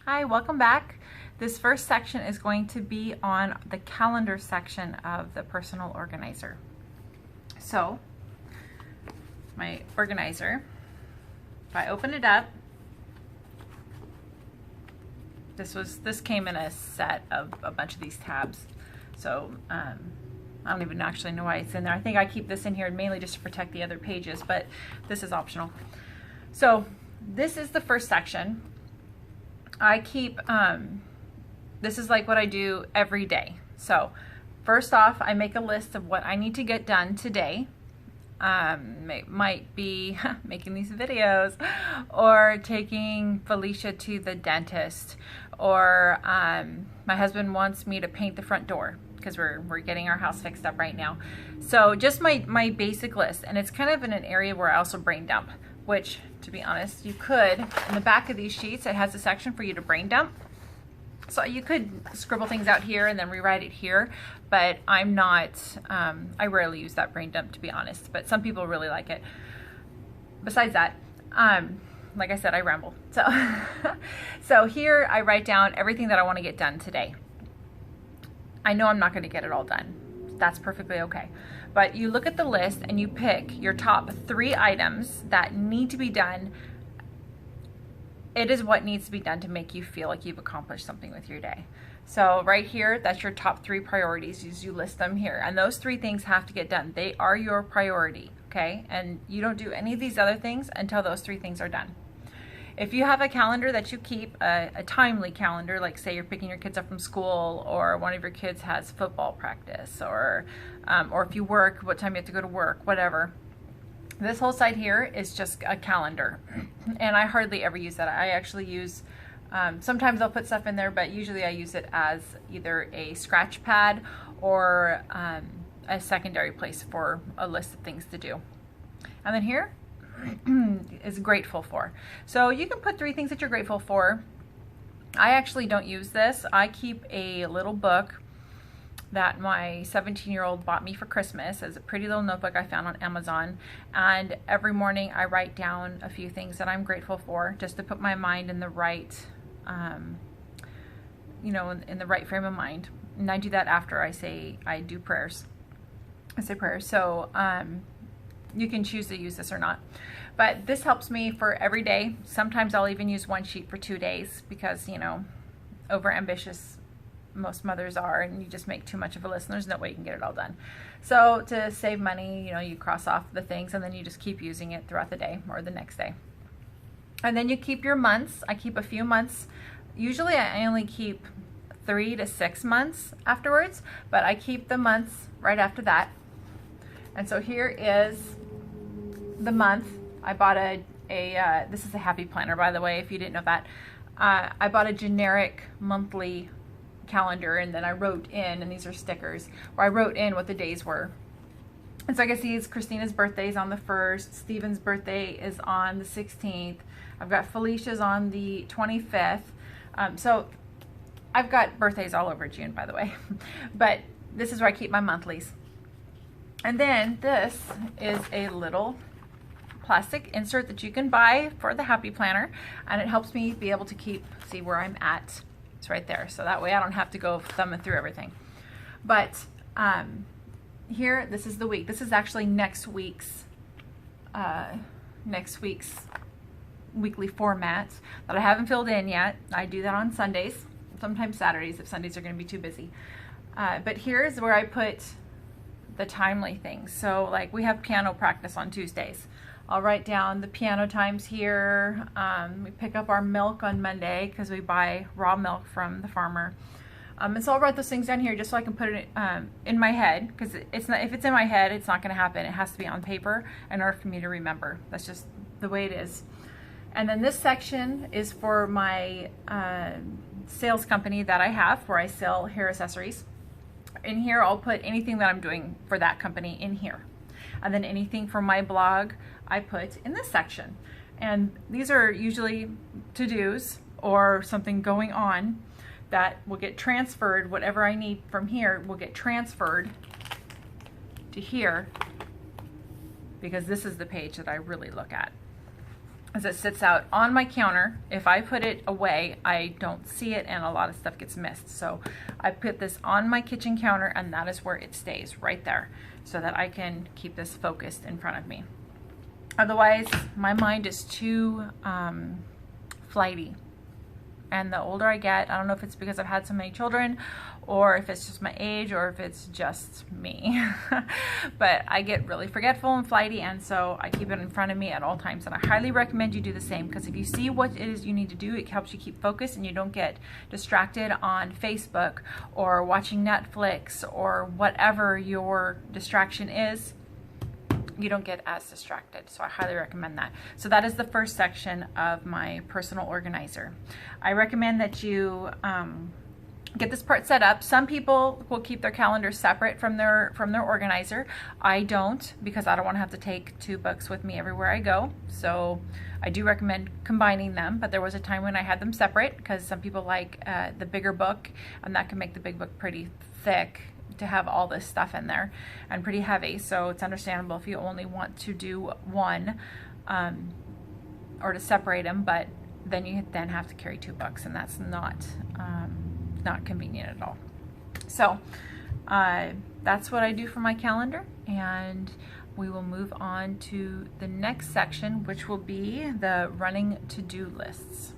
Hi, welcome back. This first section is going to be on the calendar section of the personal organizer. So, my organizer, if I open it up, this came in a set of a bunch of these tabs. So, I don't even actually know why it's in there. I think I keep this in here mainly just to protect the other pages, but this is optional. So, this is the first section. I keep, this is like what I do every day. So first off, I make a list of what I need to get done today. It might be making these videos or taking Felicia to the dentist, or my husband wants me to paint the front door because we're getting our house fixed up right now. So just my basic list, and it's kind of in an area where I also brain dump, which, to be honest, you could, in the back of these sheets, it has a section for you to brain dump. So you could scribble things out here and then rewrite it here, but I'm not, I rarely use that brain dump, to be honest, but some people really like it. Besides that, like I said, I ramble. So here I write down everything that I want to get done today. I know I'm not going to get it all done. That's perfectly okay. But you look at the list and you pick your top 3 items that need to be done. It is what needs to be done to make you feel like you've accomplished something with your day. So right here, that's your top 3 priorities. You list them here. And those 3 things have to get done. They are your priority, okay? And you don't do any of these other things until those 3 things are done. If you have a calendar that you keep, a timely calendar, like say you're picking your kids up from school, or one of your kids has football practice, or if you work, what time you have to go to work, whatever. This whole side here is just a calendar, and I hardly ever use that. I actually use, sometimes I'll put stuff in there, but usually I use it as either a scratch pad or a secondary place for a list of things to do. And then here is grateful for. So you can put 3 things that you're grateful for. I actually don't use this. I keep a little book that my 17-year-old bought me for Christmas as a pretty little notebook I found on Amazon, and every morning I write down a few things that I'm grateful for, just to put my mind in the right in the right frame of mind. And I do that after I do prayers. I say prayers. So you can choose to use this or not, but this helps me for every day. Sometimes I'll even use one sheet for 2 days because, over ambitious most mothers are, and you just make too much of a list and there's no way you can get it all done. So to save money, you cross off the things and then you just keep using it throughout the day or the next day. And then you keep your months. I keep a few months. Usually I only keep 3 to 6 months afterwards, but I keep the months right after that. And so here is the month. I bought this is a happy planner, by the way, if you didn't know that. I bought a generic monthly calendar, and then I wrote in, and these are stickers, where I wrote in what the days were. And so I can see Christina's birthday is on the 1st, Stephen's birthday is on the 16th, I've got Felicia's on the 25th. So I've got birthdays all over June, by the way. But this is where I keep my monthlies. And then this is a little plastic insert that you can buy for the Happy Planner, and it helps me be able to see where I'm at. It's right there, so that way I don't have to go thumbing through everything. But here, this is the week. This is actually next week's weekly format that I haven't filled in yet. I do that on Sundays, sometimes Saturdays if Sundays are going to be too busy. But here's where I put the timely things. So like we have piano practice on Tuesdays. I'll write down the piano times here. We pick up our milk on Monday because we buy raw milk from the farmer. And so I'll write those things down here just so I can put it in my head, because if it's in my head, it's not going to happen. It has to be on paper in order for me to remember. That's just the way it is. And then this section is for my sales company that I have, where I sell hair accessories. In here, I'll put anything that I'm doing for that company in here. And then anything from my blog, I put in this section. And these are usually to-dos or something going on that will get transferred. Whatever I need from here will get transferred to here, because this is the page that I really look at. as it sits out on my counter. If I put it away, I don't see it and a lot of stuff gets missed. So I put this on my kitchen counter and that is where it stays, right there, so that I can keep this focused in front of me. Otherwise, my mind is too flighty. And the older I get, I don't know if it's because I've had so many children or if it's just my age or if it's just me, but I get really forgetful and flighty, and so I keep it in front of me at all times. And I highly recommend you do the same, because if you see what it is you need to do, it helps you keep focused and you don't get distracted on Facebook or watching Netflix or whatever your distraction is. You don't get as distracted. So I highly recommend that. So that is the first section of my personal organizer. I recommend that you get this part set up. Some people will keep their calendar separate from their organizer. I don't, because I don't want to have to take 2 books with me everywhere I go. So I do recommend combining them, but there was a time when I had them separate because some people like the bigger book, and that can make the big book pretty thick to have all this stuff in there and pretty heavy. So it's understandable if you only want to do one or to separate them, but then you then have to carry 2 books, and that's not convenient at all. So that's what I do for my calendar, and we will move on to the next section, which will be the running to-do lists.